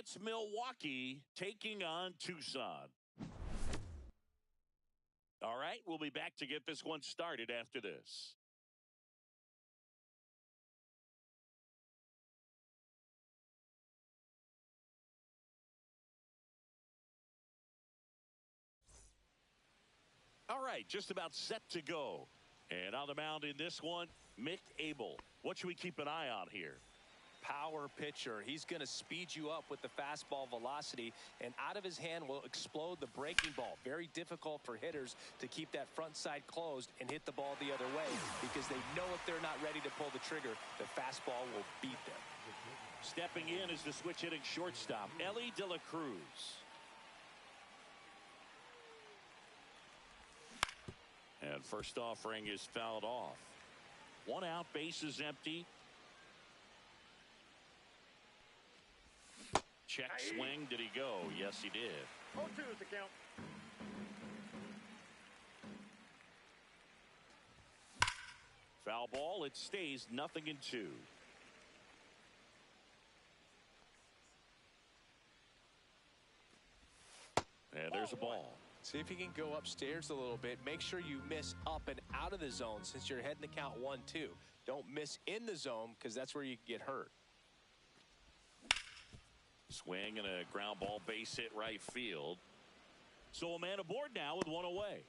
It's Milwaukee taking on Tucson. All right, we'll be back to get this one started after this. All right, just about set to go. And on the mound in this one, Mick Abel. What should we keep an eye on here? Power pitcher. He's going to speed you up with the fastball velocity, and out of his hand will explode the breaking ball. Very difficult for hitters to keep that front side closed and hit the ball the other way, because they know if they're not ready to pull the trigger, the fastball will beat them. Stepping in is the switch hitting shortstop, Elly De La Cruz. And first offering is fouled off. One out, bases empty. Check swing. Did he go? Yes, he did. 0-2 is the count. Foul ball. It stays 0-2. And there's a ball. See if you can go upstairs a little bit. Make sure you miss up and out of the zone since you're heading to count 1-2. Don't miss in the zone, because that's where you get hurt. Swing and a ground ball, base hit right field. So a man aboard now with one away.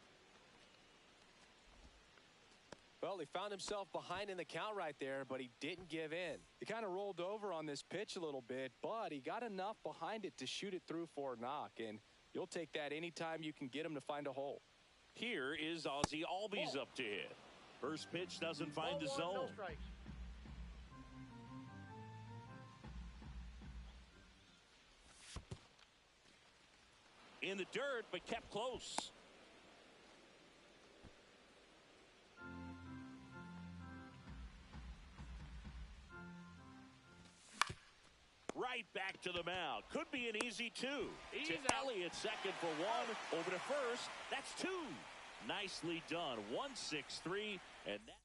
Well, he found himself behind in the count right there, but he didn't give in. He kind of rolled over on this pitch a little bit, but he got enough behind it to shoot it through for a knock, and you'll take that anytime you can get him to find a hole. Here is Ozzie Albies up to hit. First pitch doesn't find the zone. No strikes. In the dirt, but kept close. Right back to the mound. Could be an easy two. To Elliott, second for one. Over to first. That's two. Nicely done. 1-6-3. And that.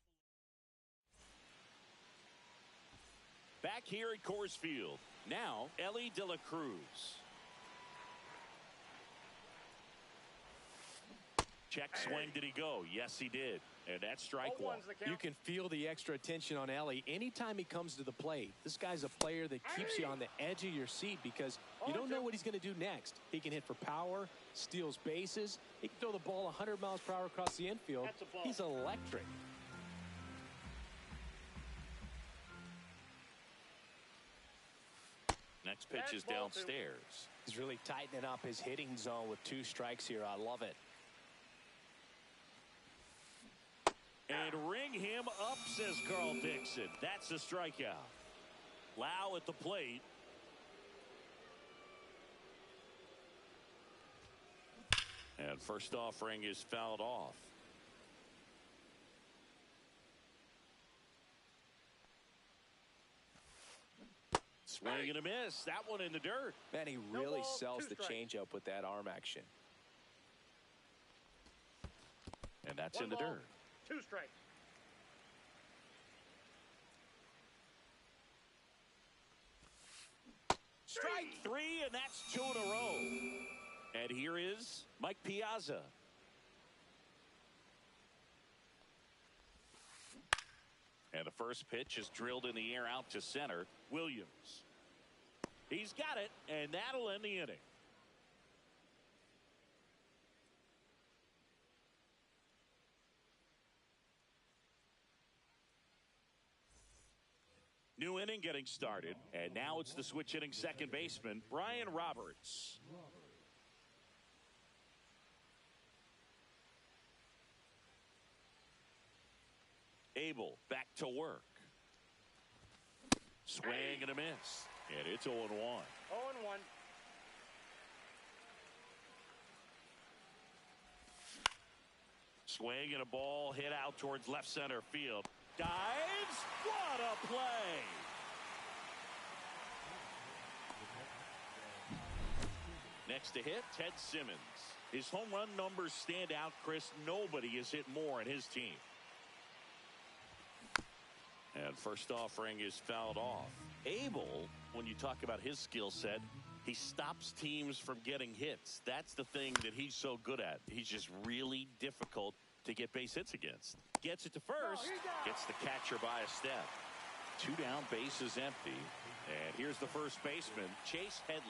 Back here at Coors Field. Now, Elly De La Cruz. Check swing. Did he go? Yes, he did. And that's strike one. You can feel the extra attention on Elly anytime he comes to the plate. This guy's a player that keeps you on the edge of your seat because you don't know what he's going to do next. He can hit for power, steals bases. He can throw the ball 100 miles per hour across the infield. He's electric. Next pitch is downstairs. He's really tightening up his hitting zone with 2 strikes here. I love it. And ring him up, says Carl Dixon. That's a strikeout. Lau at the plate. And first offering is fouled off. Swing and a miss. That one in the dirt. Man, he really sells the changeup with that arm action. And that's in the dirt. 2 strikes. Strike 3, and that's 2 in a row. And here is Mike Piazza. And the first pitch is drilled in the air out to center. Williams. He's got it, and that'll end the inning. New inning getting started, and now it's the switch hitting second baseman, Brian Roberts. Abel back to work. Swing and a miss. And it's 0-1. 0-1. Swing and a ball hit out towards left center field. Dives. What a play. Next to hit, Ted Simmons. His home run numbers stand out, Chris. Nobody has hit more in his team. And first offering is fouled off. Abel, when you talk about his skill set, He stops teams from getting hits. That's the thing that he's so good at. He's just really difficult to get base hits against. Gets it to first. Gets the catcher by a step. 2 down, bases empty. And here's the first baseman, Chase Headley.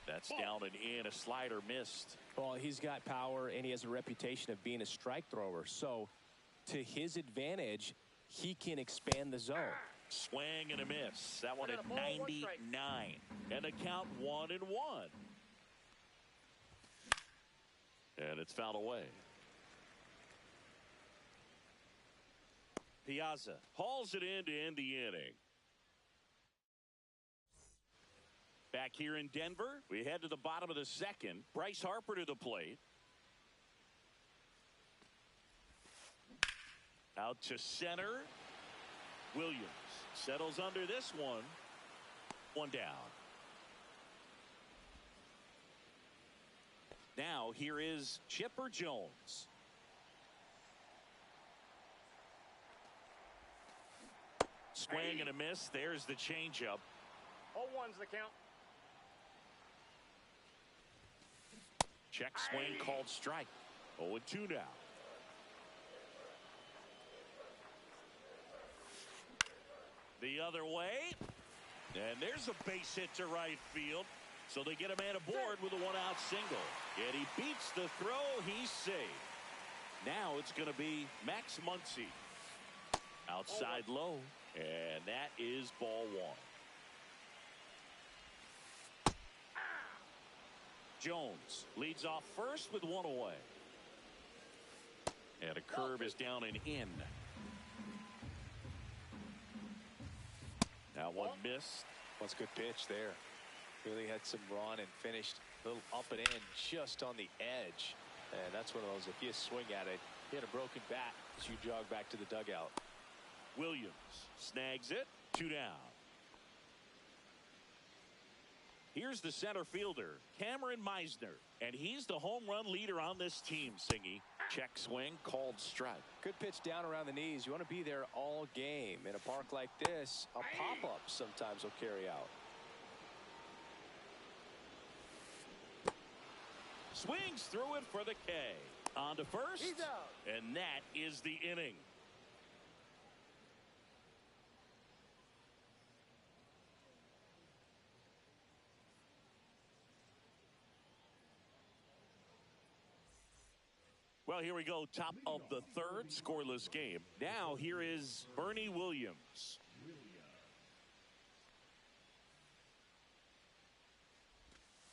That's down and in. A slider missed. Well, he's got power, and he has a reputation of being a strike thrower. So, to his advantage, he can expand the zone. Swing and a miss. That one at 99. And the count 1-1. And it's fouled away. Piazza hauls it in to end the inning. Back here in Denver, we head to the bottom of the second. Bryce Harper to the plate. Out to center. Williams settles under this one. 1 down. Now here is Chipper Jones. Swing and a miss. There's the changeup. 0-1's the count. Check swing called strike. 0-2 now. The other way. And there's a base hit to right field. So they get a man aboard with a 1-out single. And he beats the throw. He's safe. Now it's going to be Max Muncy. Outside low. And that is ball 1. Jones leads off first with 1 away. And a curve is down and in. That one missed. That's a good pitch there. Really had some run and finished a little up and in just on the edge. And that's one of those, if you swing at it, you hit a broken bat as you jog back to the dugout. Williams snags it. 2 down. Here's the center fielder, Cameron Meisner, and he's the home run leader on this team, Singy. Check swing, called strike. Good pitch down around the knees. You want to be there all game. In a park like this, a pop-up sometimes will carry out. Swings through it for the K. On to first, and that is the inning. Well, here we go. Top of the third, scoreless game. Now here is Bernie Williams.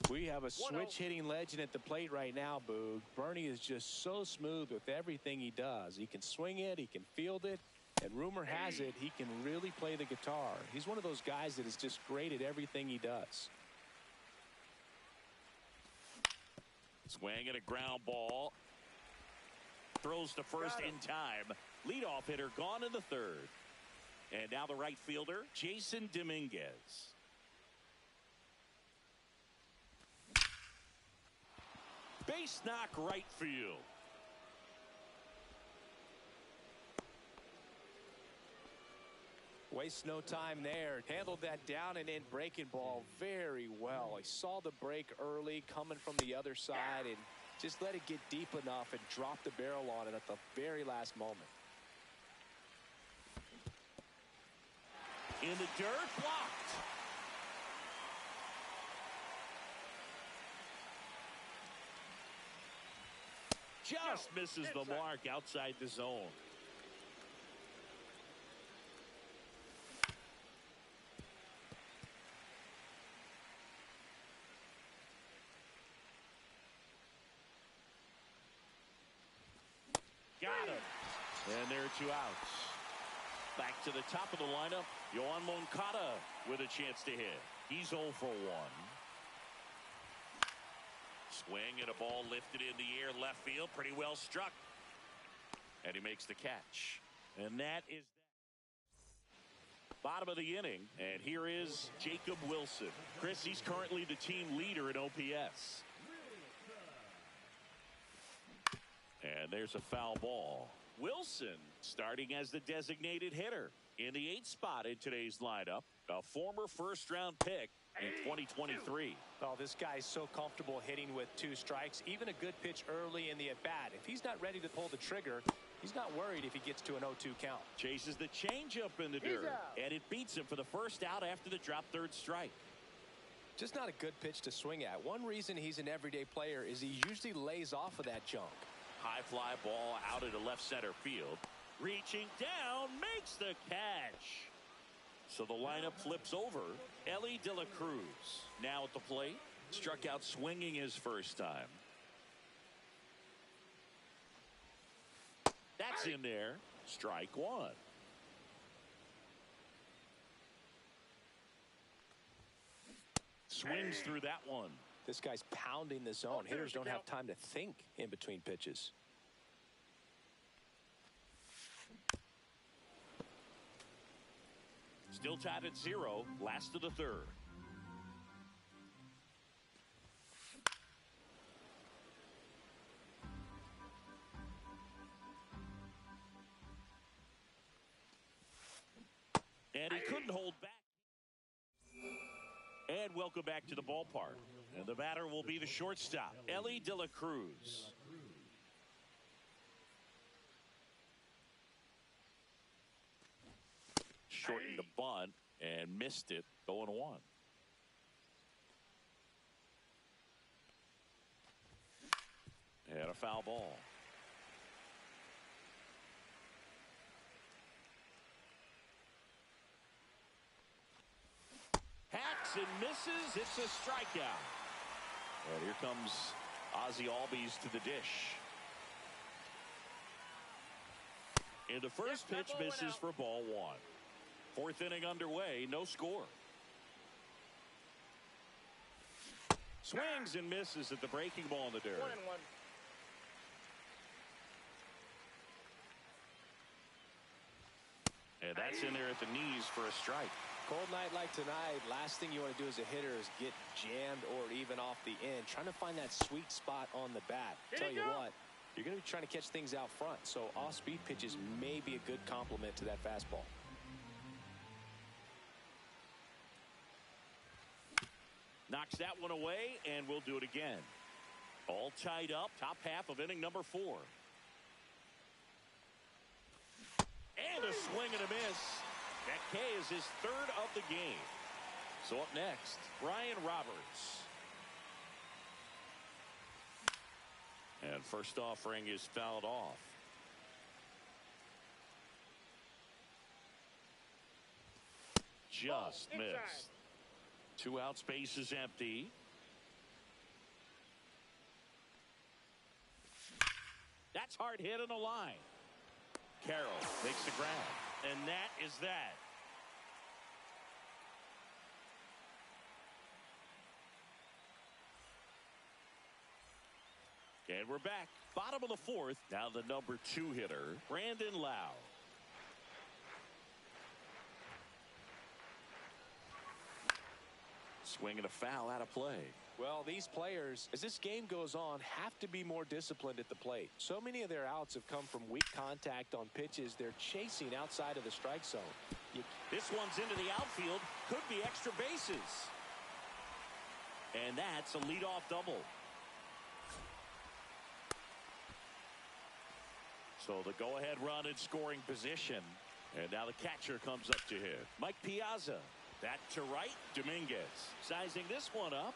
We have a switch hitting legend at the plate right now, Boog. Bernie is just so smooth with everything he does. He can swing it, he can field it, and rumor has it he can really play the guitar. He's one of those guys that is just great at everything he does. Swing and a ground ball. Throws to first in time. Leadoff hitter gone in the third. And now the right fielder, Jason Dominguez. Base knock right field. Wastes no time there. Handled that down and in breaking ball very well. He saw the break early coming from the other side and just let it get deep enough and drop the barrel on it at the very last moment. In the dirt, blocked. Just misses the mark outside the zone. Got him. And there are 2 outs. Back to the top of the lineup, Yoan Moncada with a chance to hit. He's 0 for 1. Swing and a ball lifted in the air left field. Pretty well struck. And he makes the catch. And that is that. Bottom of the inning. And here is Jacob Wilson. Chris, he's currently the team leader in OPS. And there's a foul ball. Wilson starting as the designated hitter in the 8th spot in today's lineup. A former first-round pick in 2023. Oh, this guy's so comfortable hitting with 2 strikes. Even a good pitch early in the at-bat. If he's not ready to pull the trigger, he's not worried if he gets to an 0-2 count. Chases the changeup in the dirt. And it beats him for the first out after the drop third strike. Just not a good pitch to swing at. One reason he's an everyday player is he usually lays off of that junk. High fly ball out into left center field. Reaching down, makes the catch. So the lineup flips over. Elly De La Cruz now at the plate. Struck out swinging his first time. That's in there. Strike 1. Swings through that one. This guy's pounding the zone. Hitters don't have time to think in between pitches. Still tied at 0. Last of the third. And he couldn't hold back. And welcome back to the ballpark. And the batter will be the shortstop, Elly De La Cruz. Shortened the bunt and missed it, 0-1. And a foul ball. Hacks and misses. It's a strikeout. And here comes Ozzie Albies to the dish. And the first pitch misses for ball 1. 4th inning underway, no score. Swings and misses at the breaking ball in the dirt. 1-1. And that's in there at the knees for a strike. Cold night like tonight, last thing you want to do as a hitter is get jammed or even off the end. Trying to find that sweet spot on the bat. Tell you what, you're going to be trying to catch things out front. So off-speed pitches may be a good complement to that fastball. Knocks that one away, and we'll do it again. All tied up, top half of inning number 4. And a swing and a miss. That K is his 3rd of the game. So up next, Brian Roberts. And first offering is fouled off. Just missed. 2 out, space is empty. That's hard hit on the line. Carroll makes the grab. And that is that. And we're back. Bottom of the fourth. Now the number 2 hitter, Brandon Lau. Swinging a foul out of play. Well, these players, as this game goes on, have to be more disciplined at the plate. So many of their outs have come from weak contact on pitches they're chasing outside of the strike zone. This one's into the outfield. Could be extra bases. And that's a leadoff double. So the go-ahead run in scoring position. And now the catcher comes up to hit. Mike Piazza. That to right. Dominguez. Sizing this one up.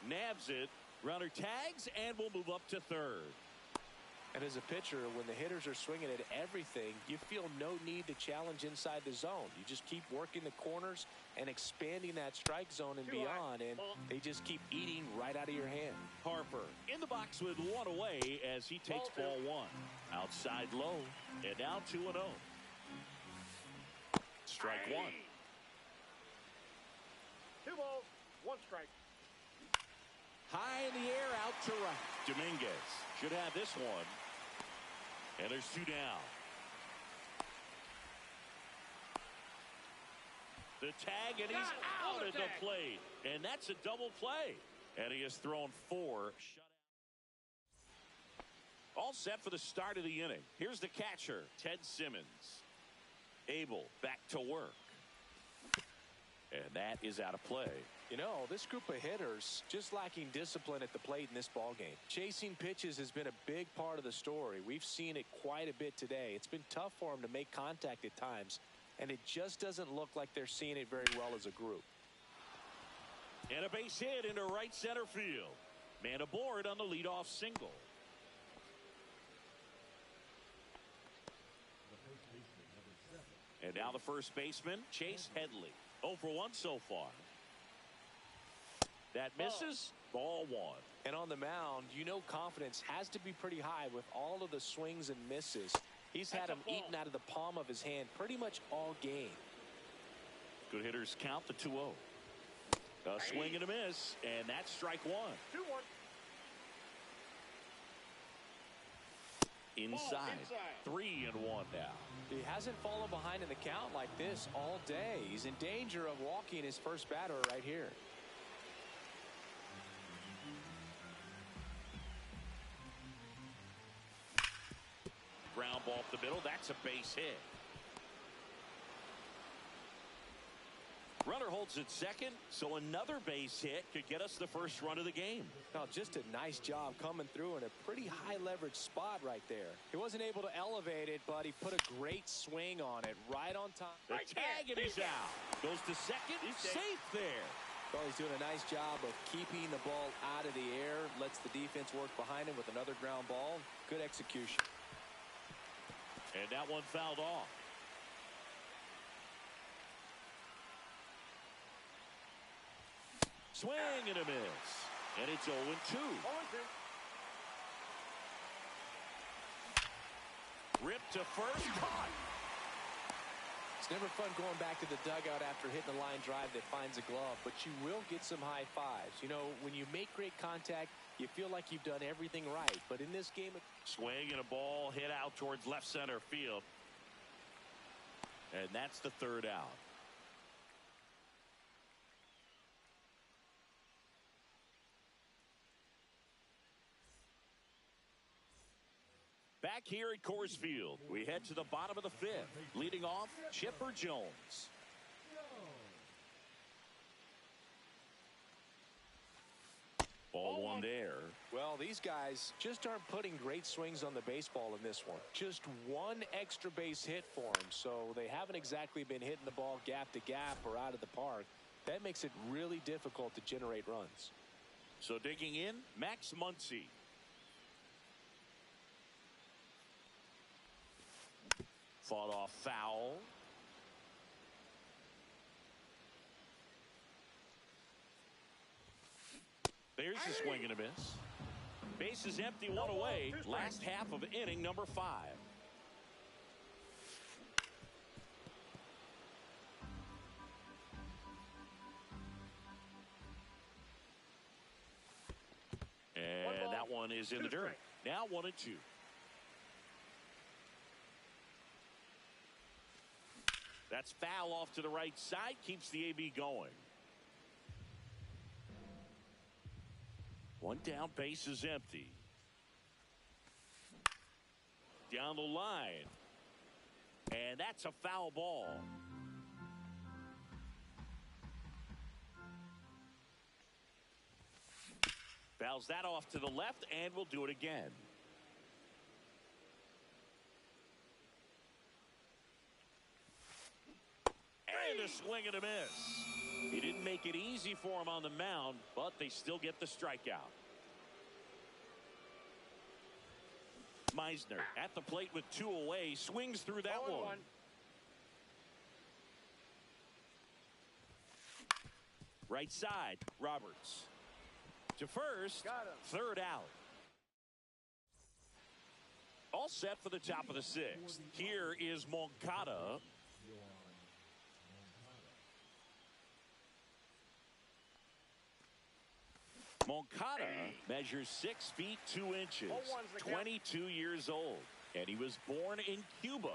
Nabs it. Runner tags and will move up to third. And as a pitcher, when the hitters are swinging at everything, you feel no need to challenge inside the zone. You just keep working the corners and expanding that strike zone and beyond, and they just keep eating right out of your hand. Harper in the box with one away as he takes ball 1. Outside low, and now 2-0. Strike 1. 2 balls, 1 strike. High in the air, out to right. Dominguez should have this one. And there's 2 down. The tag, and he's out at the plate. And that's a double play. And he has thrown 4 shutout. All set for the start of the inning. Here's the catcher, Ted Simmons. Abel back to work. And that is out of play. You know, this group of hitters just lacking discipline at the plate in this ballgame. Chasing pitches has been a big part of the story. We've seen it quite a bit today. It's been tough for them to make contact at times, and it just doesn't look like they're seeing it very well as a group. And a base hit into right center field. Man aboard on the leadoff single. And now the first baseman, Chase Headley. 0 for 1 so far. That misses. Ball 1. And on the mound, you know confidence has to be pretty high with all of the swings and misses. He's had them eaten out of the palm of his hand pretty much all game. Good hitters count the 2-0. A swing and a miss, and that's strike 1. 2-1. Inside. 3-1 now. He hasn't fallen behind in the count like this all day. He's in danger of walking his first batter right here. Ground ball up the middle. That's a base hit. Runner holds at second, so another base hit could get us the first run of the game. Now, just a nice job coming through in a pretty high leverage spot right there. He wasn't able to elevate it, but he put a great swing on it right on time. The tag, and he's out. Goes to second. He's safe there. Well, he's doing a nice job of keeping the ball out of the air. Lets the defense work behind him with another ground ball. Good execution. And that one fouled off. Swing and a miss. And it's 0-2. 0-2. Ripped to first. Caught. It's never fun going back to the dugout after hitting a line drive that finds a glove, but you will get some high fives. You know, when you make great contact, you feel like you've done everything right. But in this game, Swing and a ball hit out towards left center field. And that's the 3rd out. Back here at Coors Field, we head to the bottom of the 5th. Leading off, Chipper Jones. Ball 1 there. well, these guys just aren't putting great swings on the baseball in this one. Just one extra base hit for them, so they haven't exactly been hitting the ball gap to gap or out of the park. That makes it really difficult to generate runs. So digging in, Max Muncy. Fought off foul. There's the swing and a miss. Base is empty, one away. Last half of inning number 5. And that one one is in the dirt. Now 1-2. That's foul off to the right side. Keeps the AB going. One down, base is empty. Down the line. And that's a foul ball. Fouls that off to the left, and we'll do it again. And a swing and a miss. He didn't make it easy for him on the mound, but they still get the strikeout. Meisner at the plate with 2 away, swings through that one. Right side, Roberts. To first, third out. All set for the top of the 6th. Here is Moncada. Moncada measures 6 feet 2 inches, 22 years old, and he was born in Cuba.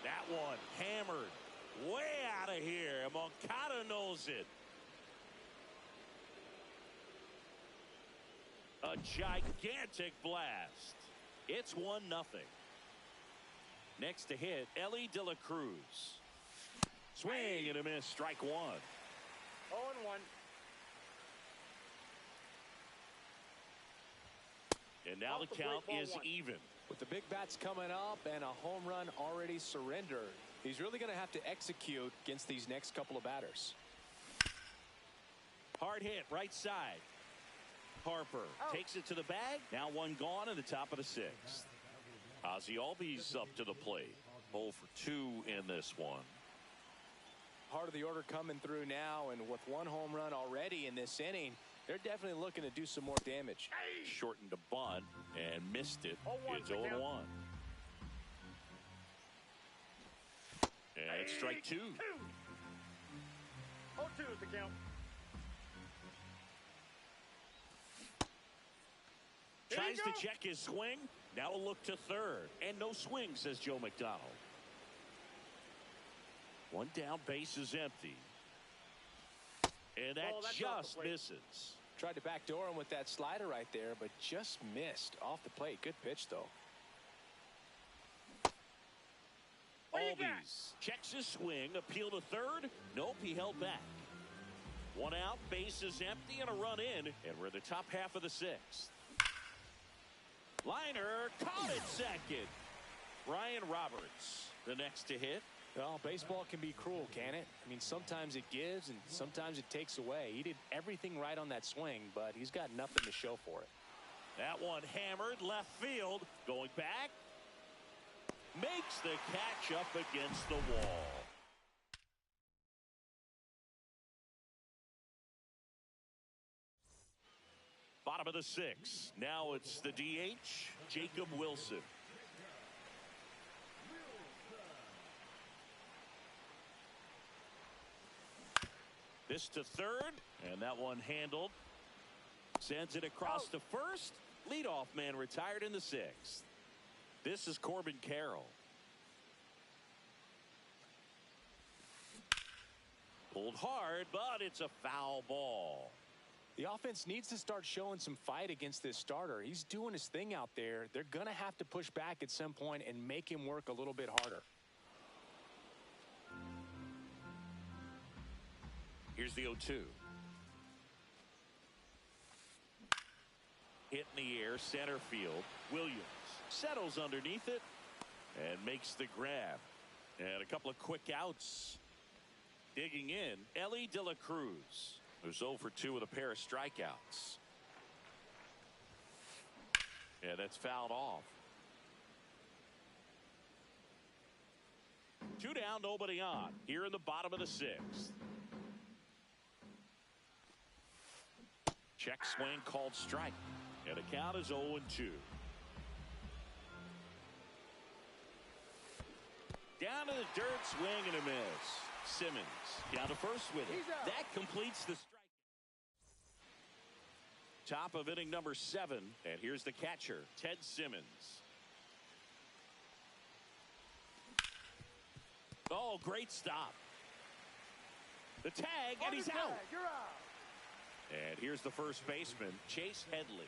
That one hammered way out of here. Moncada knows it. A gigantic blast. It's 1-0. Next to hit, Elly De La Cruz. Swing and a miss, strike 1. 0-1. And now the count is even. With the big bats coming up and a home run already surrendered, he's really going to have to execute against these next couple of batters. Hard hit, right side. Harper takes it to the bag. Now 1 gone in the top of the 6th. Ozzie Albies up to the plate. 0 for 2 in this one. Part of the order coming through now, and with 1 home run already in this inning, they're definitely looking to do some more damage. Shortened a bunt and missed it. It's 0-1. And it's strike 2. 0-2 is the count. Tries to check his swing. Now a look to third. And no swing, says Joe McDonald. 1 down, base is empty. And that just misses. Tried to backdoor him with that slider right there, but just missed off the plate. Good pitch, though. Albies checks his swing, appeal to third. Nope, he held back. 1 out, base is empty, and a run in, and we're in the top half of the 6th. Liner caught it second. Ryan Roberts, the next to hit. Well, baseball can be cruel, can it? I mean, sometimes it gives and sometimes it takes away. He did everything right on that swing, but he's got nothing to show for it. That one hammered left field. Going back. Makes the catch up against the wall. Bottom of the 6th. Now it's the DH, Jacob Wilson. This to third, and that one handled. Sends it across to first. Leadoff man retired in the 6th. This is Corbin Carroll. Pulled hard, but it's a foul ball. The offense needs to start showing some fight against this starter. He's doing his thing out there. They're going to have to push back at some point and make him work a little bit harder. Here's the 0-2. Hit in the air, center field. Williams settles underneath it and makes the grab. And a couple of quick outs. Digging in, Elly De La Cruz, who's 0 for 2 with a pair of strikeouts. Yeah, that's fouled off. 2 down, nobody on. Here in the bottom of the 6th. Check swing called strike. And the count is 0-2. Down to the dirt, swing and a miss. Simmons down to first with it. That completes the strike. Top of inning number 7. And here's the catcher, Ted Simmons. Oh, great stop. The tag, and he's out. You're out. And here's the first baseman, Chase Headley.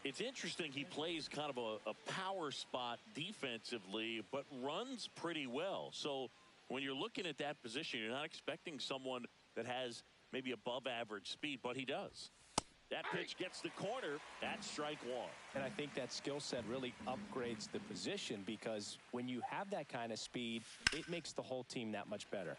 It's interesting he plays kind of a power spot defensively, but runs pretty well. So when you're looking at that position, you're not expecting someone that has maybe above average speed, but he does. That pitch gets the corner. That's strike 1. And I think that skill set really upgrades the position, because when you have that kind of speed, it makes the whole team that much better.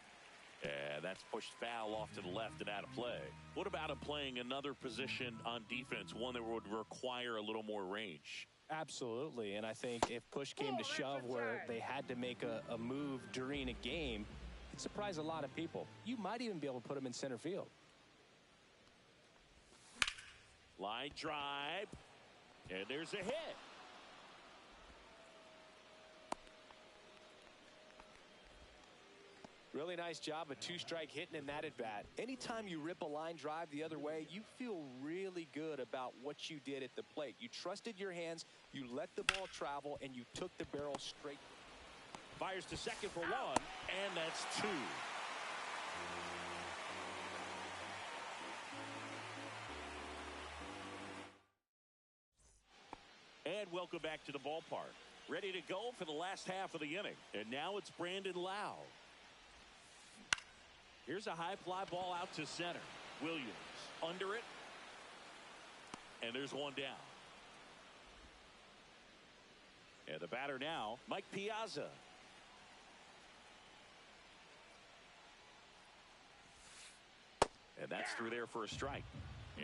And that's pushed foul off to the left and out of play. What about him playing another position on defense, one that would require a little more range? Absolutely. And I think if push came to shove where they had to make a move during a game, it'd surprise a lot of people. You might even be able to put him in center field. Line drive, and there's a hit. Really nice job of 2-strike hitting in that at bat. Anytime you rip a line drive the other way, you feel really good about what you did at the plate. You trusted your hands, you let the ball travel, and you took the barrel straight. Fires to second for 1, and that's 2. And welcome back to the ballpark. Ready to go for the last half of the inning. And now it's Brandon Lowe. Here's a high fly ball out to center. Williams under it. And there's one down. And the batter now, Mike Piazza. And that's through there for a strike.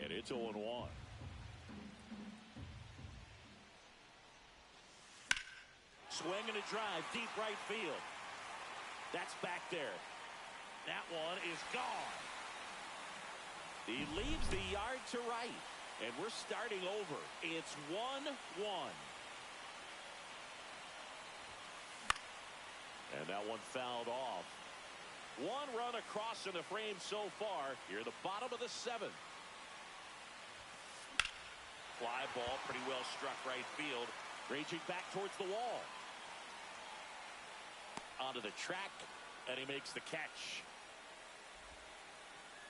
And it's 0-1. Swing and a drive, deep right field. That's back there. That one is gone. He leaves the yard to right. And we're starting over. It's 1-1. And that one fouled off. 1 run across in the frame so far. Here at the bottom of the 7th. Fly ball pretty well struck right field. Raging back towards the wall. Onto the track, and he makes the catch.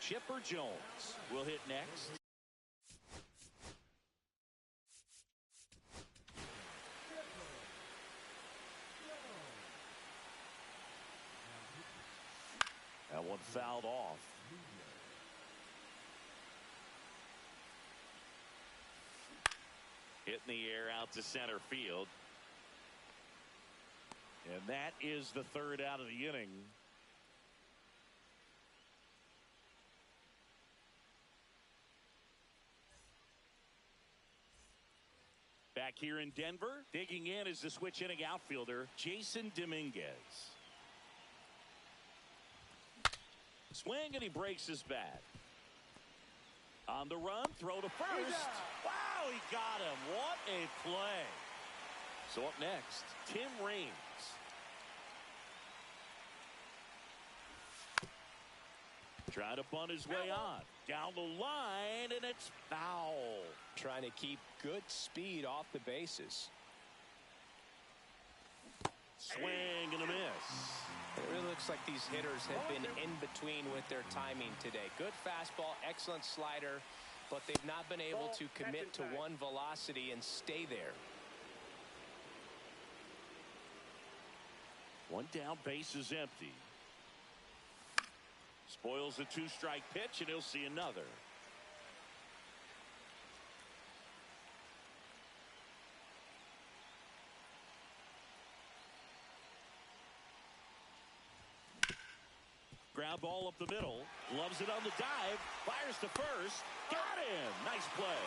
Chipper Jones will hit next. That one fouled off. Hit in the air out to center field. And that is the 3rd out of the inning. Back here in Denver, digging in is the switch inning outfielder, Jason Dominguez. Swing, and he breaks his bat. On the run, throw to first. Wow, he got him. What a play. So up next, Tim Raines. Trying to bunt his way on. Down the line, and it's foul. Trying to keep good speed off the bases. Swing and a miss. It really looks like these hitters have been in between with their timing today. Good fastball, excellent slider, but they've not been able to commit to one velocity and stay there. One down, base is empty. Spoils a 2-strike pitch, and he'll see another. Ground ball up the middle. Loves it on the dive. Fires to first. Got him. Nice play.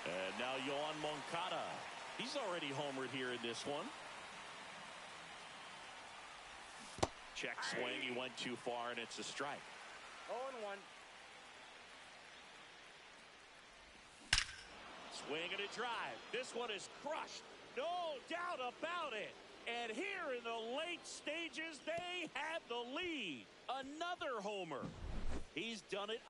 And now Yoan Moncada. He's already homered here in this one. Check swing. He went too far, and it's a strike. 0-1. Swing and a drive. This one is crushed. No doubt about it. And here in the late stages, they have the lead. Another homer. He's done it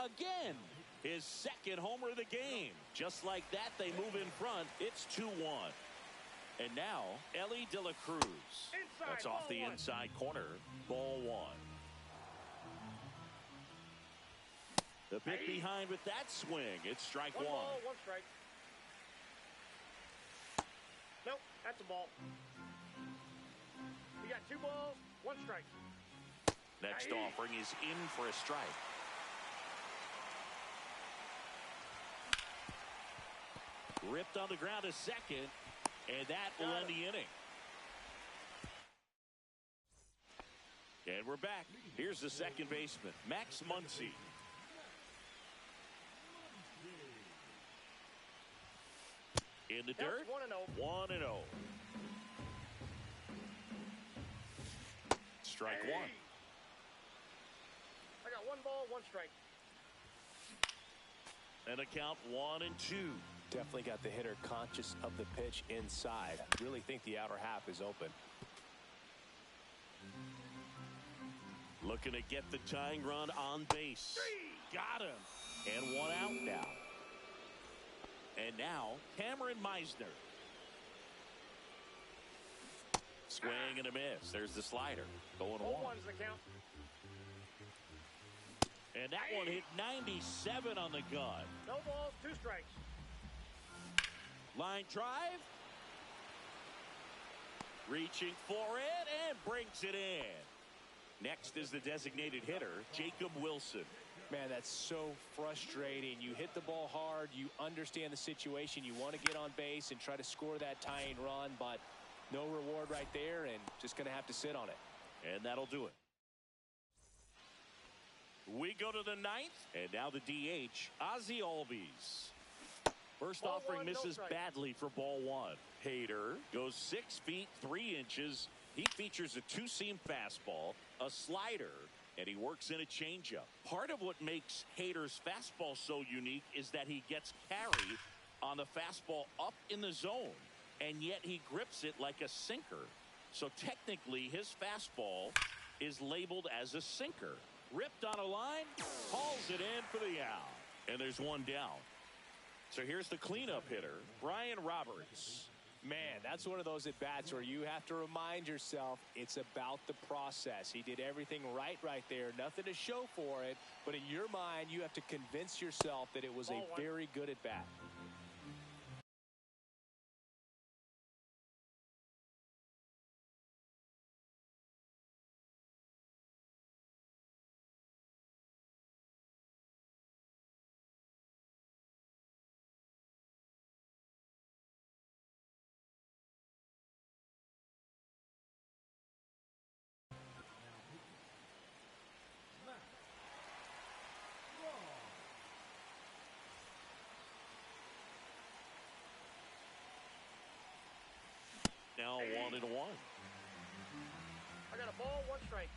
again. His second homer of the game. Just like that, they move in front. It's 2-1. And now, Elly De La Cruz. That's off the inside corner. Ball 1. The pick behind with that swing. It's strike 1. One ball, 1 strike. Nope, that's a ball. You got 2 balls, 1 strike. Next offering is in for a strike. Ripped on the ground to second, and that will end the inning. And we're back. Here's the second baseman, Max Muncy. In the dirt, 1-0. 1-0. Strike 1. I got 1 ball, 1 strike. And a count 1-2. Definitely got the hitter conscious of the pitch inside. Really think the outer half is open. Looking to get the tying run on base. Got him. And 1 out now. And now, Cameron Meisner. Swing and a miss. There's the slider. Going 1. 0-1's the count. And that one hit 97 on the gun. No balls, 2 strikes. Line drive. Reaching for it and brings it in. Next is the designated hitter, Jacob Wilson. Man, that's so frustrating. You hit the ball hard. You understand the situation. You want to get on base and try to score that tying run, but no reward right there, and just going to have to sit on it. And that'll do it. We go to the 9th, and now the DH, Ozzie Albies. First Ball offering 1, no misses strike. badly for ball 1. Hader goes 6 feet 3 inches. He features a 2-seam fastball, a slider, and he works in a changeup. Part of what makes Hader's fastball so unique is that he gets carry on the fastball up in the zone, and yet he grips it like a sinker. So technically, his fastball is labeled as a sinker. Ripped on a line, hauls it in for the out. And there's 1 down. So here's the cleanup hitter, Brian Roberts. Man, that's one of those at-bats where you have to remind yourself it's about the process. He did everything right there. Nothing to show for it. But in your mind, you have to convince yourself that it was a very good at-bat. Now 1-1. I got a ball, 1 strike.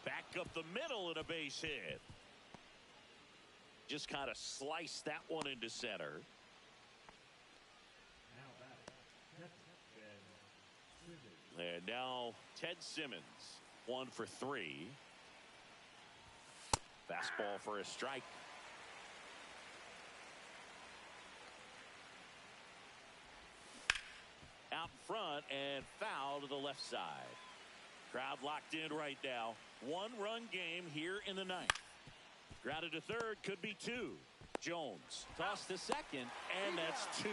Back up the middle and a base hit. Just kind of sliced that one into center. And now Ted Simmons, 1 for 3. Fastball for a strike. Out in front and foul to the left side. Crowd locked in right now. 1-run game here in the 9th. Grounded to third, could be 2. Jones tossed to second, and that's 2.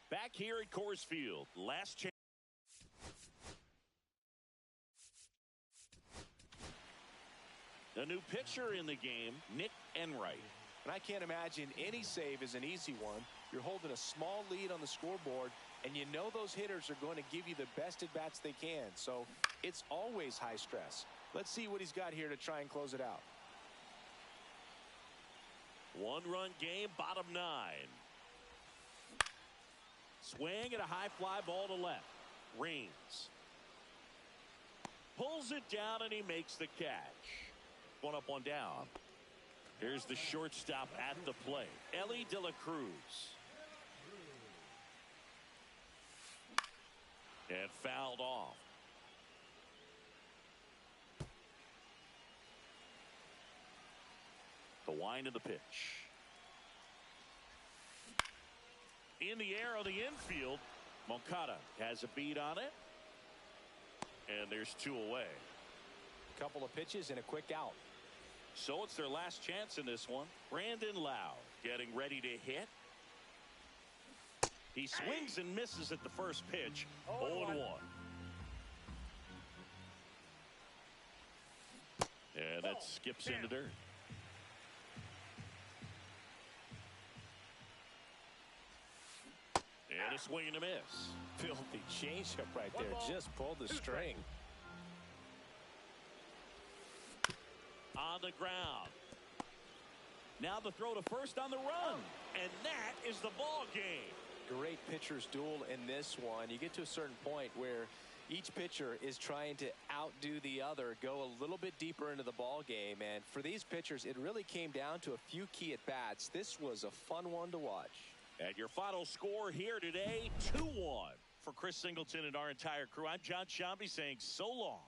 Back here at Coors Field, last chance. The new pitcher in the game, Nick Enright. And I can't imagine any save is an easy one. You're holding a small lead on the scoreboard, and you know those hitters are going to give you the best at-bats they can. So it's always high stress. Let's see what he's got here to try and close it out. 1-run game, bottom 9. Swing and a high fly ball to left. Raines. Pulls it down and he makes the catch. One up, one down. Here's the shortstop at the plate, Elly De La Cruz. And fouled off. The wind of the pitch. In the air on the infield. Moncada has a beat on it. And there's two away. Couple of pitches and a quick out. So it's their last chance in this one. Brandon Lowe getting ready to hit. He swings and misses at the first pitch. 0-1. And that skips into dirt. And a swing and a miss. Filthy changeup right there. Just pulled the string. On the ground. Now the throw to first on the run. And that is the ball game. Great pitcher's duel in this one. You get to a certain point where each pitcher is trying to outdo the other, go a little bit deeper into the ball game. And for these pitchers, it really came down to a few key at-bats. This was a fun one to watch. And your final score here today, 2-1. For Chris Singleton and our entire crew, I'm John Sciambi saying so long.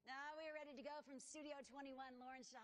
Now we're ready to go from Studio 21, Lawrence Shaw.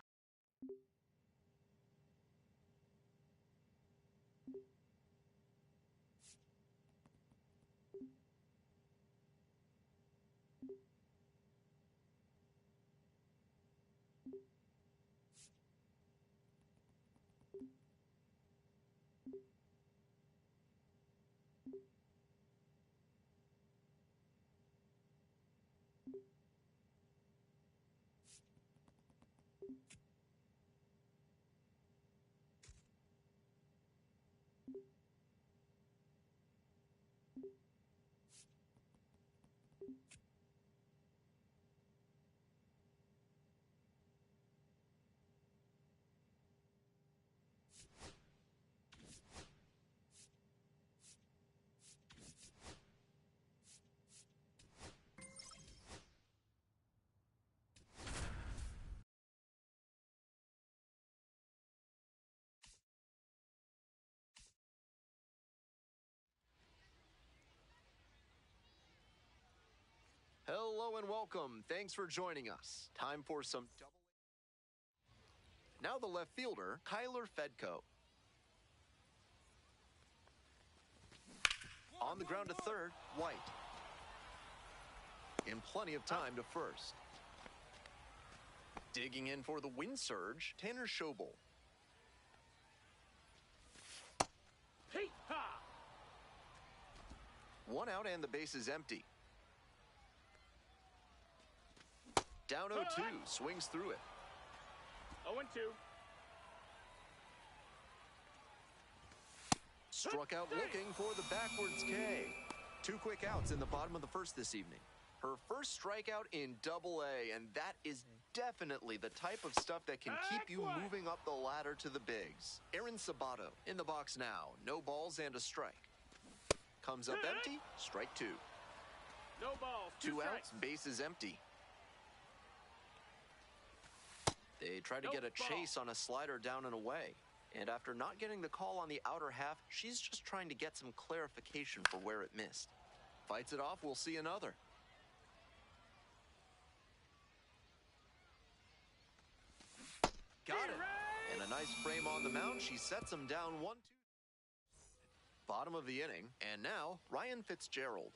Hello and welcome. Thanks for joining us. Time for some double. Now the left fielder, Kyler Fedko. On the ground to third, White. In plenty of time to first. Digging in for the wind surge, Tanner Schobel. One out and the base is empty. Down 0-2, swings through it. 0-2. Struck out looking for the backwards K. 2 quick outs in the bottom of the first this evening. Her first strikeout in Double-A, and that is definitely the type of stuff that can keep you moving up the ladder to the bigs. Erin Sabato in the box now. No balls and a strike. Comes up empty, strike 2. No balls, 2 outs, base is empty. They try to get a chase on a slider down and away. And after not getting the call on the outer half, she's just trying to get some clarification for where it missed. Fights it off, we'll see another. Got it. And a nice frame on the mound. She sets him down 1-2. Bottom of the inning. And now, Ryan Fitzgerald.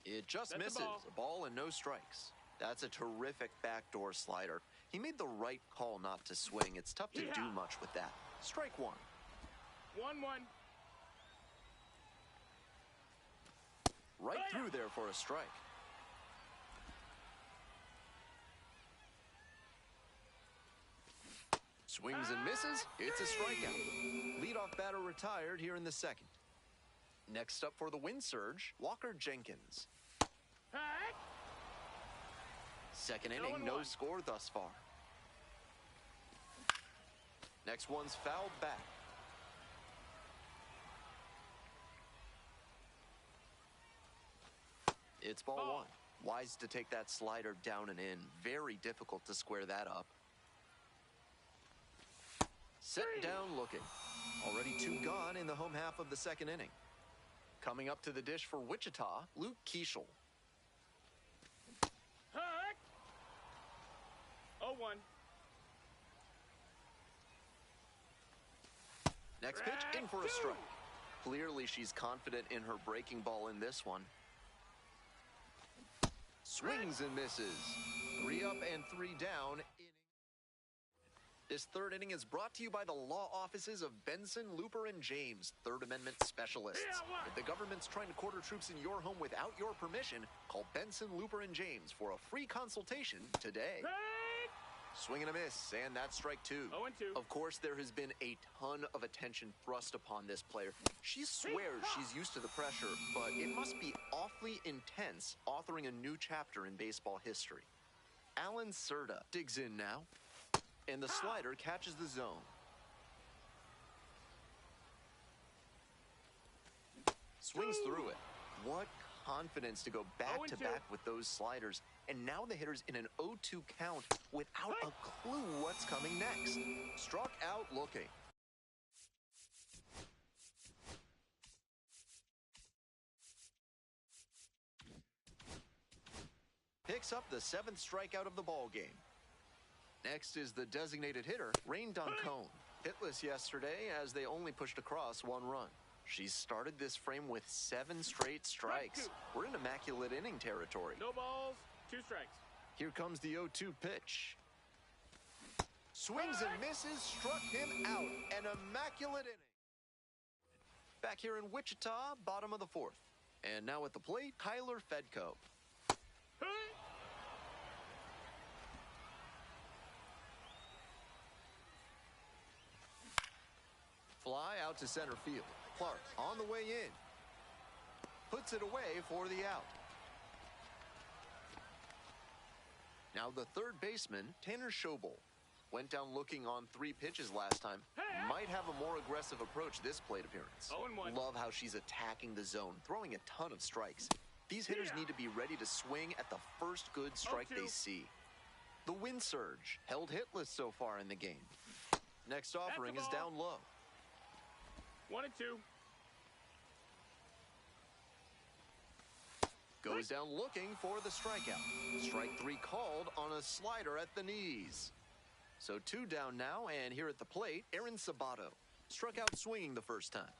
It just misses. A ball and no strikes. That's a terrific backdoor slider. He made the right call not to swing. It's tough to do much with that. Strike 1. 1-1. Right through there for a strike. Swings and misses. It's a strikeout. Leadoff batter retired here in the second. Next up for the wind surge, Walker Jenkins. Second inning, no score thus far. Next one's fouled back. It's ball 1. Wise to take that slider down and in. Very difficult to square that up. Set down looking. Already 2 gone in the home half of the second inning. Coming up to the dish for Wichita, Luke Keeschel. 0-1. Next pitch in for a strike. Clearly she's confident in her breaking ball in this one. Swings and misses. 3 up and 3 down. This third inning is brought to you by the law offices of Benson, Looper, and James, Third Amendment specialists. If the government's trying to quarter troops in your home without your permission, call Benson, Looper, and James for a free consultation today. Swing and a miss, and that's strike 2. 0-2. Of course, there has been a ton of attention thrust upon this player. She swears she's used to the pressure, but it must be awfully intense authoring a new chapter in baseball history. Alan Serta digs in now, and the slider catches the zone. Swings through it. What confidence to go back-to-back with those sliders. And now the hitter's in an 0-2 count without a clue what's coming next. Struck out looking. Picks up the 7th strikeout of the ball game. Next is the designated hitter, Rain Duncone. Hitless yesterday as they only pushed across 1 run. She's started this frame with 7 straight strikes. We're in immaculate inning territory. No balls, 2 strikes. Here comes the 0-2 pitch. Swings and misses, struck him out. An immaculate inning. Back here in Wichita, bottom of the 4th. And now at the plate, Kyler Fedko. Fly out to center field. Clark on the way in. Puts it away for the out. Now the third baseman, Tanner Schobel. Went down looking on 3 pitches last time. Might have a more aggressive approach this plate appearance. 0-1. Love how she's attacking the zone, throwing a ton of strikes. These hitters need to be ready to swing at the first good strike they see. The wind surge, held hitless so far in the game. Next offering is down low. 1-2. Goes down looking for the strikeout. Strike 3 called on a slider at the knees. So 2 down now, and here at the plate, Erin Sabato. Struck out swinging the first time.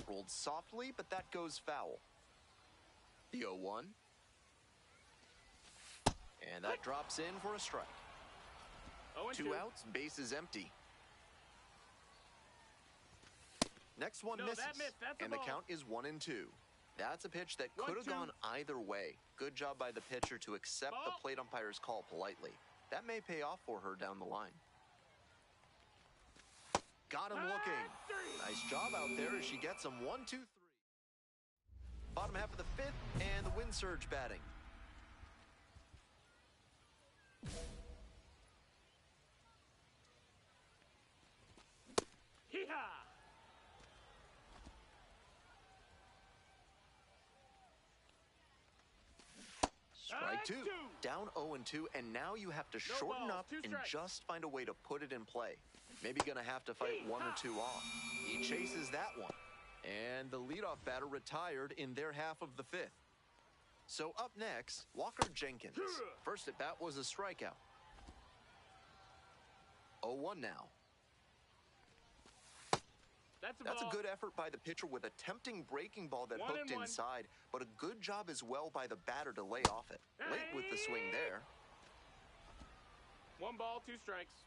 Rolled softly, but that goes foul. The 0-1. And that drops in for a strike. 2 outs, base is empty. Next one No, misses, that missed. That's a and the ball. count is 1-2. That's a pitch that could have 1-2. gone either way. Good job by the pitcher to accept the Ball. plate umpire's call politely. That may pay off for her down the line. Got him looking. Nice job out there as she gets him 1-2-3. Bottom half of the fifth, and the wind surge batting. Hee-haw! Strike two. Two. Down 0-2, and now you have to No shorten balls, up 2 and strikes. just find a way to put it in play. Maybe gonna have to fight one or two off. He chases that one. And the leadoff batter retired in their half of the fifth. So up next, Walker Jenkins. First at bat was a strikeout. 0-1 now. That's a good effort by the pitcher with a tempting breaking ball that 1-1. hooked inside, but a good job as well by the batter to lay off it. Late with the swing there. 1 ball, 2 strikes.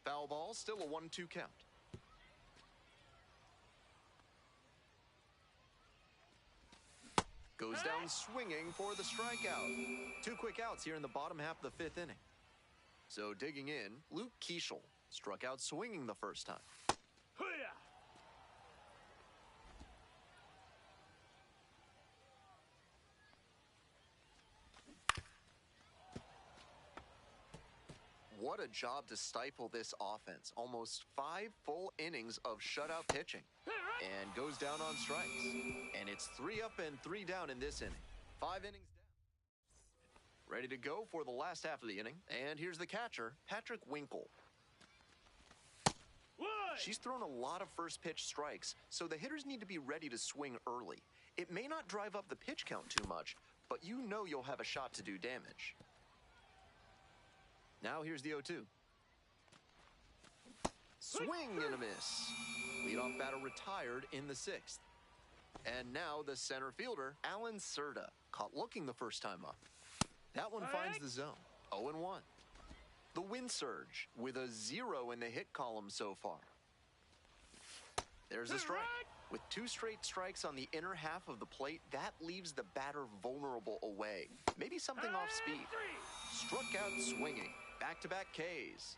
Foul ball, still a 1-2 count. Goes down swinging for the strikeout. 2 quick outs here in the bottom half of the fifth inning. So digging in, Luke Keeschel struck out swinging the first time. Hoo-yah! What a job to stifle this offense. Almost 5 full innings of shutout pitching. And goes down on strikes. And it's 3 up and 3 down in this inning. 5 innings down. Ready to go for the last half of the inning. And here's the catcher, Patrick Winkle. Wood! She's thrown a lot of first pitch strikes, so the hitters need to be ready to swing early. It may not drive up the pitch count too much, but you know you'll have a shot to do damage. Now here's the 0-2. Swing and a miss. Leadoff batter retired in the 6th. And now the center fielder, Alan Serta, caught looking the first time up. That one finds the zone. 0-1. The wind surge with a 0 in the hit column so far. There's a strike. With 2 straight strikes on the inner half of the plate, that leaves the batter vulnerable away. Maybe something off speed. Struck out swinging. Back-to-back Ks.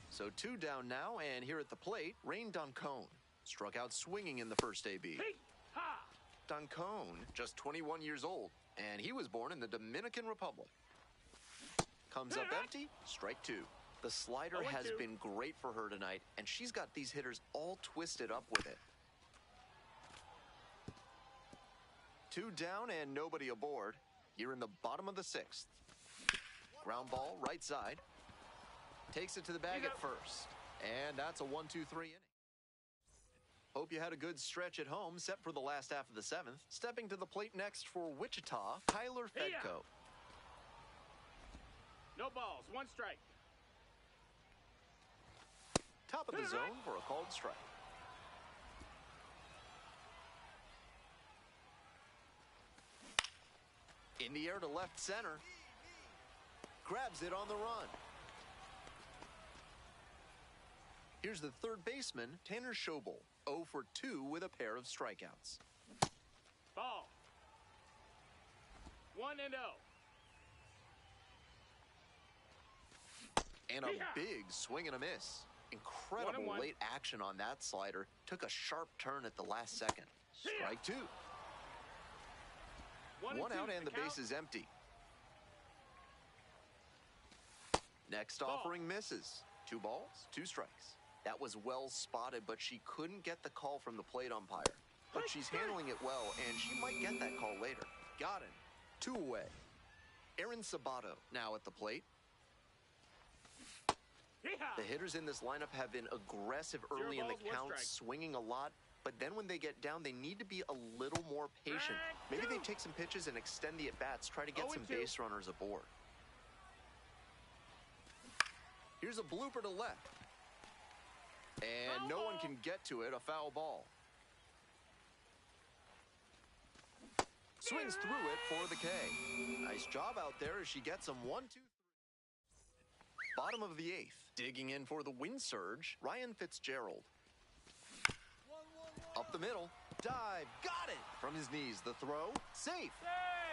So 2 down now, and here at the plate, Rain Doncone struck out swinging in the first AB. Ha! Doncone, just 21 years old, and he was born in the Dominican Republic. Comes up empty, strike 2. The slider 0-2. has been great for her tonight, and she's got these hitters all twisted up with it. 2 down and nobody aboard. Here in the bottom of the 6th. Ground ball, right side. Takes it to the bag at first. And that's a 1-2-3 inning. Hope you had a good stretch at home, set for the last half of the 7th. Stepping to the plate next for Wichita, Tyler Fedko. No balls, 1 strike. Top of the zone for a called strike. In the air to left center. Grabs it on the run. Here's the third baseman, Tanner Schobel, 0 for 2 with a pair of strikeouts. Ball. 1-0. And a big swing and a miss. Incredible 1-1. late action on that slider. Took a sharp turn at the last second. Strike 2. 1 out and the base is empty. Next offering misses. 2 balls, 2 strikes. That was well spotted, but she couldn't get the call from the plate umpire. But she's handling it well, and she might get that call later. Got him. 2 away. Aaron Sabato now at the plate. The hitters in this lineup have been aggressive early in the balls, 1 count, strike. swinging a lot. But then when they get down, they need to be a little more patient. Maybe they take some pitches and extend the at-bats, try to get some 0-2. base runners aboard. Here's a blooper to left. And no one can get to it, a foul ball. Swings through it for the K. Nice job out there as she gets him 1-2-3. bottom of the 8th. Digging in for the wind surge, Ryan Fitzgerald. Up the middle, dive, got it! From his knees, the throw, safe.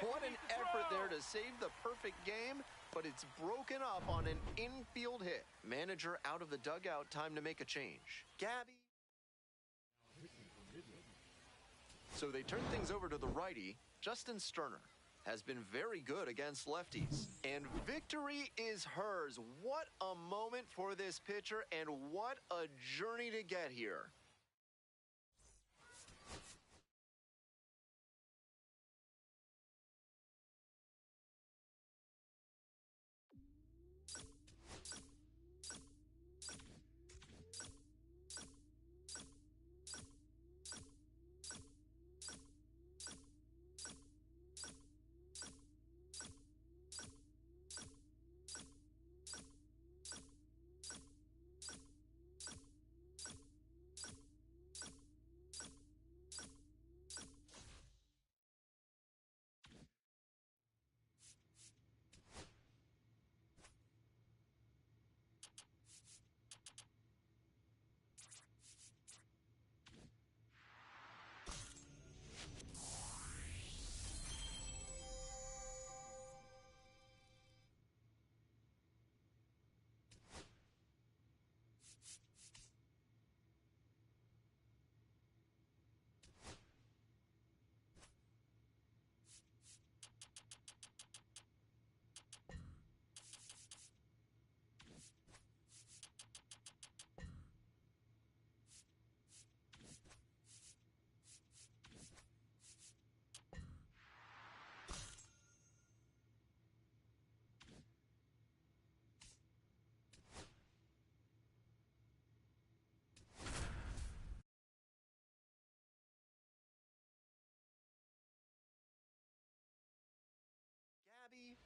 What an effort there to save the perfect game, but it's broken up on an infield hit. Manager out of the dugout, time to make a change. Gabby. So they turn things over to the righty. Justin Sterner has been very good against lefties. And victory is hers. What a moment for this pitcher, and what a journey to get here.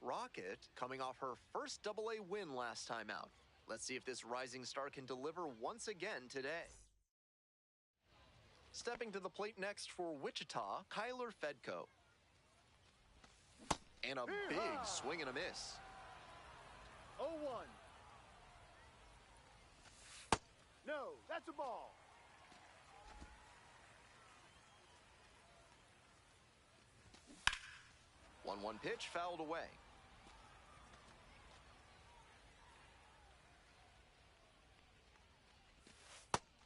Rocket coming off her first Double-A win last time out. Let's see if this rising star can deliver once again today. Stepping to the plate next for Wichita, Kyler Fedko. And a big swing and a miss. 0-1. No, that's a ball. 1-1 pitch fouled away.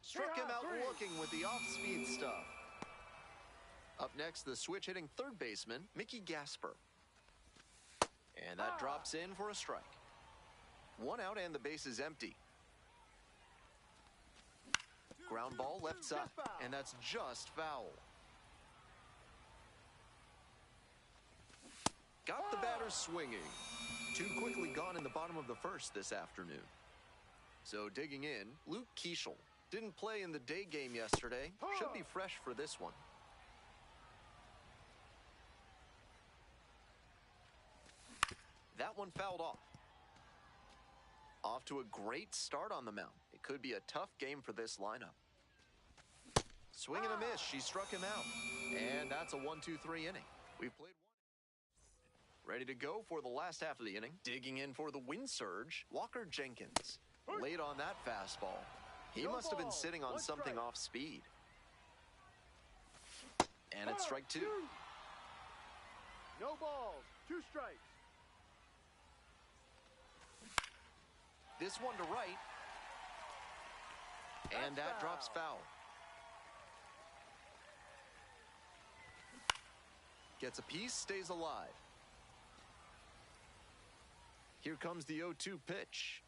Struck him out looking with the off-speed stuff. Up next, the switch-hitting third baseman, Mickey Gasper. And that drops in for a strike. 1 out and the base is empty. Ground ball left side, and that's just foul. Got the batter swinging. Too quickly gone in the bottom of the first this afternoon. So digging in, Luke Keeschel. Didn't play in the day game yesterday. Should be fresh for this one. That one fouled off. Off to a great start on the mound. It could be a tough game for this lineup. Swing and a miss. She struck him out. And that's a 1-2-3 inning. We've played one. Ready to go for the last half of the inning. Digging in for the wind surge, Walker Jenkins. Late on that fastball. He must have been sitting on something off speed. And it's strike 2. No balls, 2 strikes. This one to right. And that drops foul. Gets a piece, stays alive. Here comes the 0-2 pitch.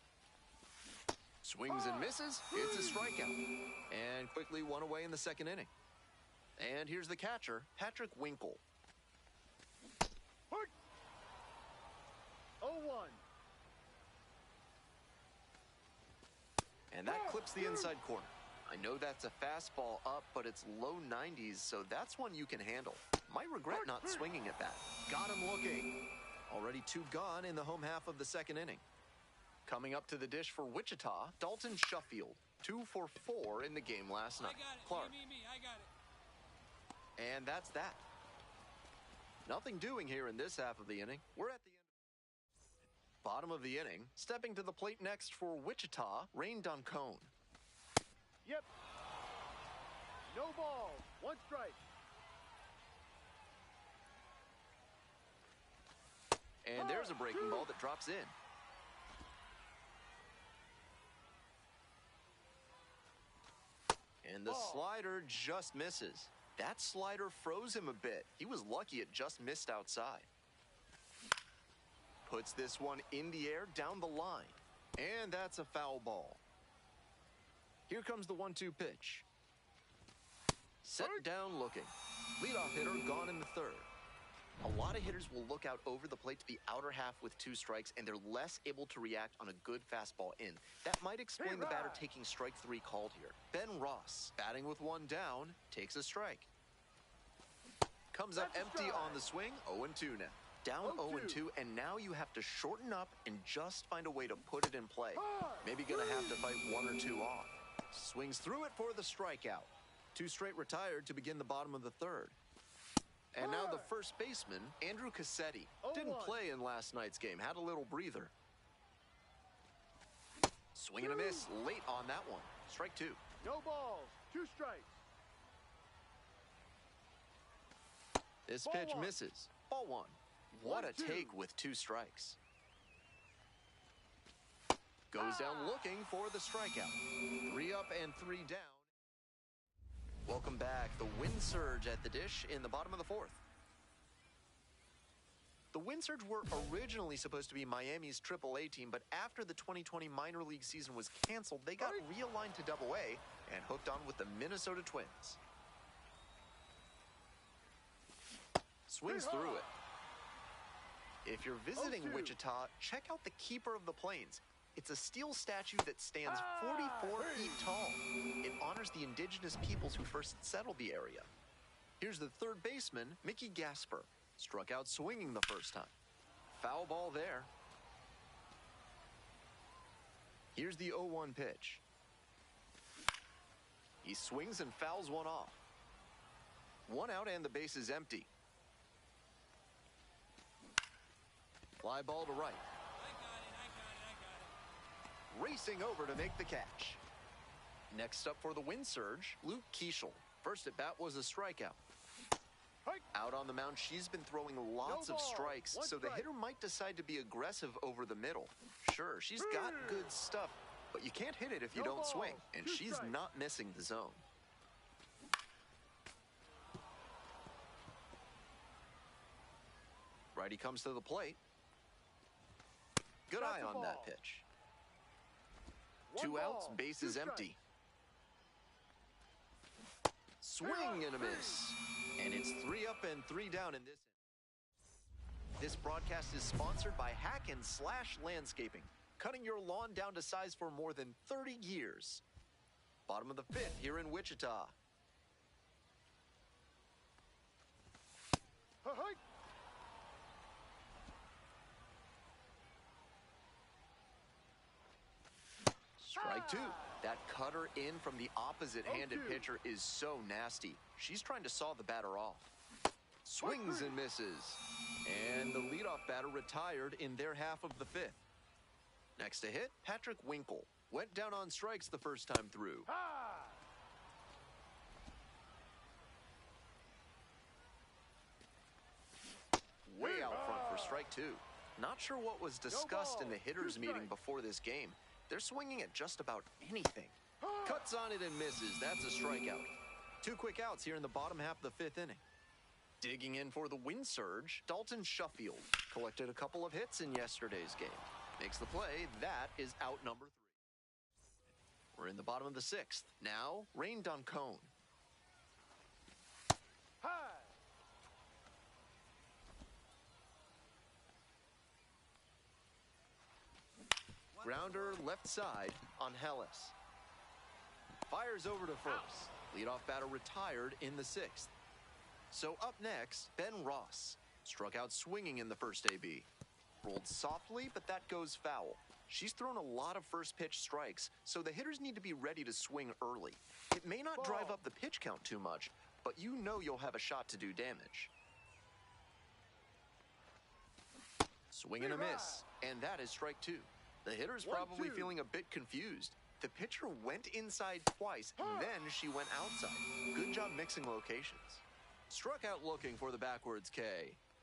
Swings and misses. It's a strikeout. And quickly one away in the second inning. And here's the catcher, Patrick Winkle. 0-1. And that clips the inside corner. I know that's a fastball up, but it's low 90s, so that's one you can handle. Might regret not swinging at that. Got him looking. Already 2 gone in the home half of the second inning. Coming up to the dish for Wichita, Dalton Shuffield. 2 for 4 in the game last night. Clark. I got it. And that's that. Nothing doing here in this half of the inning. We're at the end. Bottom of the inning. Stepping to the plate next for Wichita, Rain Doncone. Yep. No balls. One strike. And there's a breaking ball that drops in. And the slider just misses. That slider froze him a bit. He was lucky it just missed outside. Puts this one in the air down the line. And that's a foul ball. Here comes the 1-2 pitch. Set down looking. Leadoff hitter gone in the third. A lot of hitters will look out over the plate to the outer half with 2 strikes, and they're less able to react on a good fastball in. That might explain the batter taking strike 3 called here. Ben Ross, batting with 1 down, takes a strike. Comes up empty on the swing, 0-2 now. Down 0-2, and now you have to shorten up and just find a way to put it in play. Maybe gonna have to fight 1 or 2 off. Swings through it for the strikeout. 2 straight retired to begin the bottom of the third. And now the first baseman, Andrew Cassetti. Didn't play in last night's game, had a little breather. Swing and a miss late on that one. Strike 2. No balls. 2 strikes. This pitch misses. Ball 1. What a take with 2 strikes. Goes down looking for the strikeout. 3 up and 3 down. Welcome back. The Wind Surge at the dish in the bottom of the 4th. The Wind Surge were originally supposed to be Miami's AAA team, but after the 2020 minor league season was canceled, they got realigned to AA and hooked on with the Minnesota Twins. Swings through it. If you're visiting Wichita, check out the Keeper of the Plains. It's a steel statue that stands 44 feet tall. It honors the indigenous peoples who first settled the area. Here's the third baseman, Mickey Gasper. Struck out swinging the first time. Foul ball there. Here's the 0-1 pitch. He swings and fouls one off. 1 out and the base is empty. Fly ball to right. Racing over to make the catch. Next up for the Wind Surge, Luke Keeschel. First at bat was a strikeout. Out on the mound, she's been throwing lots of strikes, so the hitter might decide to be aggressive over the middle. Sure, she's got good stuff, but you can't hit it if you don't swing, and she's not missing the zone. Righty comes to the plate. Good eye on that pitch. 2 outs, base is empty. Swing and a miss. And it's 3 up and 3 down in this. This broadcast is sponsored by Hack and Slash Landscaping, cutting your lawn down to size for more than 30 years. Bottom of the 5th here in Wichita. Strike 2. That cutter in from the opposite-handed pitcher is so nasty. She's trying to saw the batter off. Swings and misses. And the leadoff batter retired in their half of the 5th. Next to hit, Patrick Winkle. Went down on strikes the first time through. Way out front for strike 2. Not sure what was discussed in the hitters' meeting before this game. They're swinging at just about anything. Cuts on it and misses. That's a strikeout. 2 quick outs here in the bottom half of the 5th inning. Digging in for the Wind Surge, Dalton Shuffield. Collected a couple of hits in yesterday's game. Makes the play. That is out number 3. We're in the bottom of the 6th. Now, Rain Doncone. Grounder left side on Hellis. Fires over to first. Leadoff batter retired in the 6th. So up next, Ben Ross. Struck out swinging in the first AB. Rolled softly, but that goes foul. She's thrown a lot of first pitch strikes, so the hitters need to be ready to swing early. It may not drive up the pitch count too much, but you know you'll have a shot to do damage. Swing and a miss, and that is strike two. The hitter's probably feeling a bit confused. The pitcher went inside twice, then she went outside. Good job mixing locations. Struck out looking for the backwards K.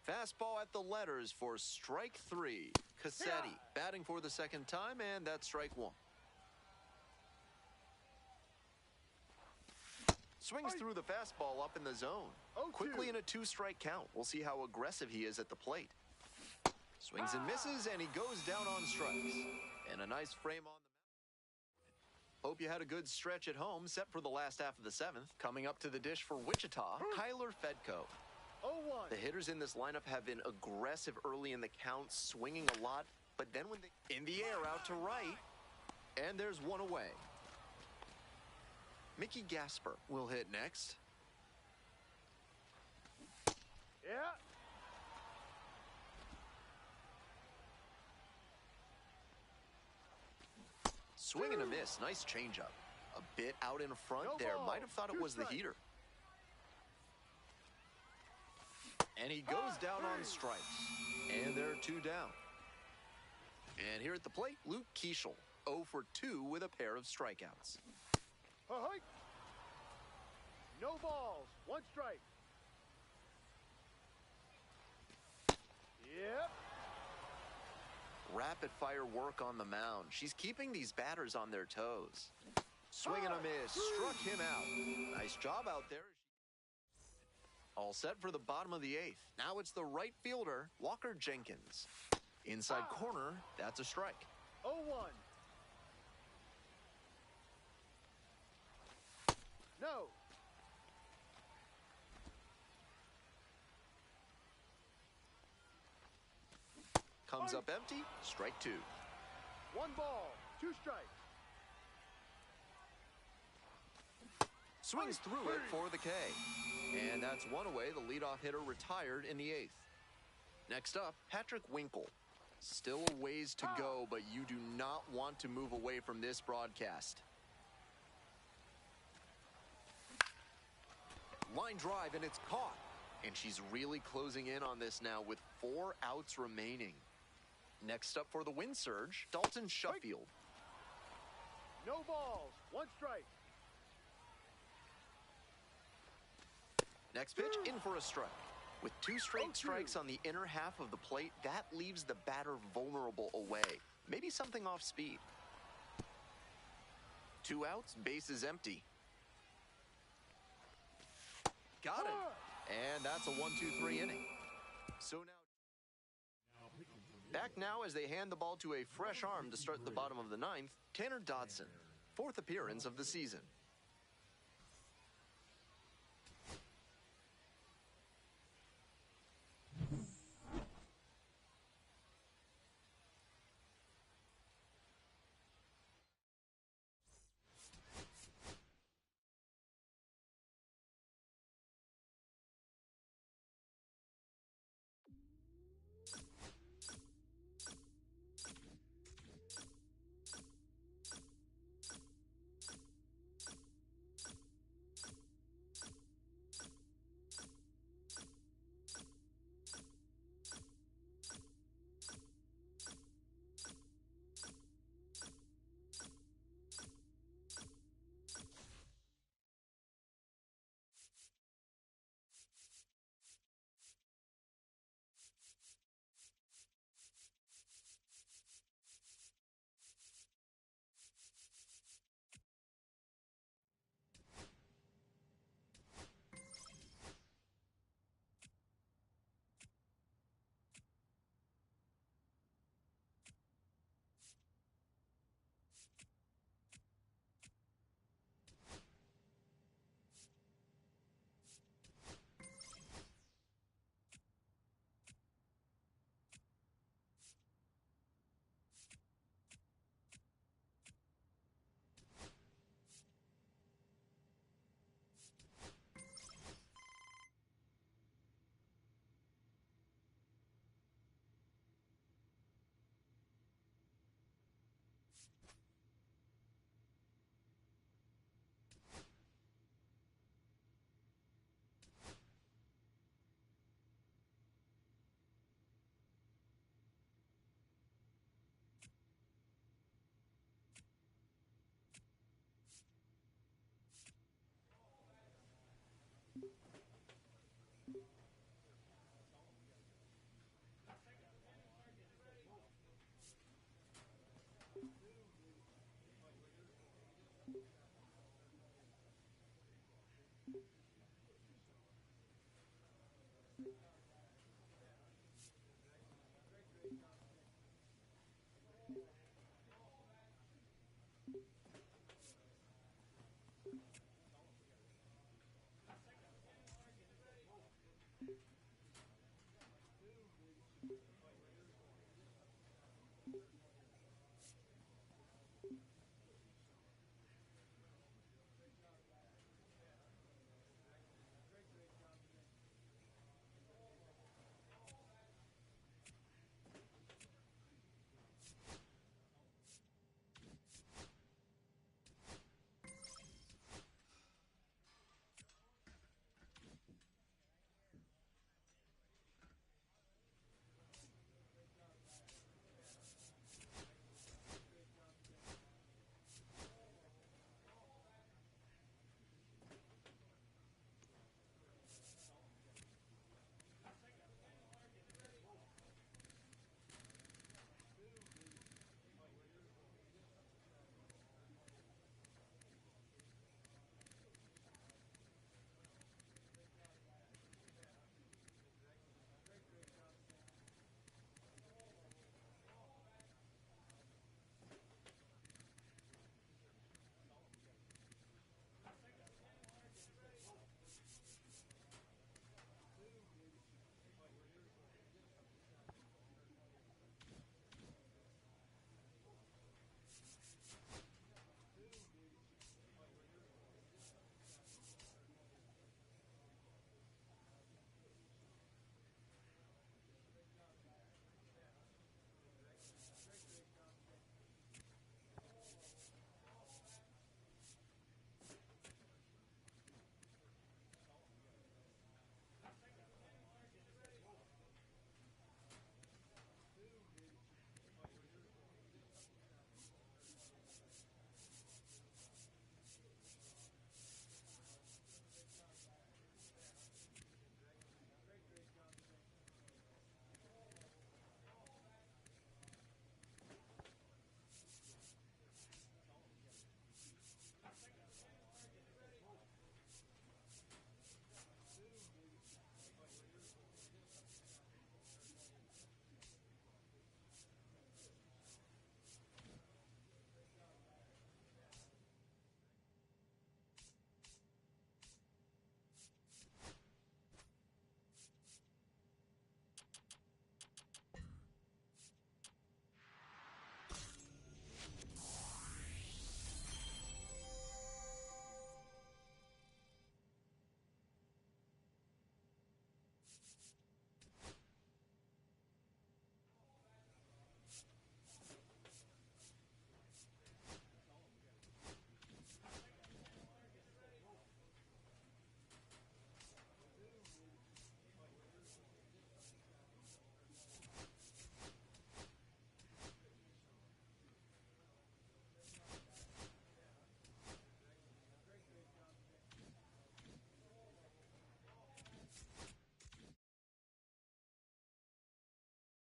Fastball at the letters for strike three. Cassetti batting for the second time, and that's strike one. Swings through the fastball up in the zone. Quickly in a two-strike count. We'll see how aggressive he is at the plate. Swings and misses, and he goes down on strikes. And a nice frame on the mound. Hope you had a good stretch at home, set for the last half of the seventh. Coming up to the dish for Wichita, Kyler Fedko. 0-1. The hitters in this lineup have been aggressive early in the count, swinging a lot, but then when they in the air out to right, and there's one away. Mickey Gasper will hit next. Yeah. Swing and a miss. Nice changeup. A bit out in front No there. ball. Might have thought it was the Strike. heater. And he goes down on strikes. And there are two down. And here at the plate, Luke Keeschel. 0 for 2 with a pair of strikeouts. Hike. No balls. One strike. Yep. Rapid fire work on the mound. She's keeping these batters on their toes. Swing and a miss. Struck him out. Nice job out there. All set for the bottom of the eighth. Now it's the right fielder, Walker Jenkins. Inside corner, that's a strike. 0-1. No. Comes up empty, strike two. One ball. Two strikes. Swings through it for the K. And that's one away. The leadoff hitter retired in the eighth. Next up, Patrick Winkle. Still a ways to go, but you do not want to move away from this broadcast. Line drive, and it's caught. And she's really closing in on this now with 4 outs remaining. Next up for the wind surge, Dalton Shuffield. No balls. One strike. Next pitch, in for a strike. With 2 straight strikes on the inner half of the plate, that leaves the batter vulnerable away. Maybe something off speed. 2 outs, base is empty. Got it. And that's a 1-2-3 inning. So now, back now as they hand the ball to a fresh arm to start the bottom of the ninth, Tanner Dodson. 4th appearance of the season.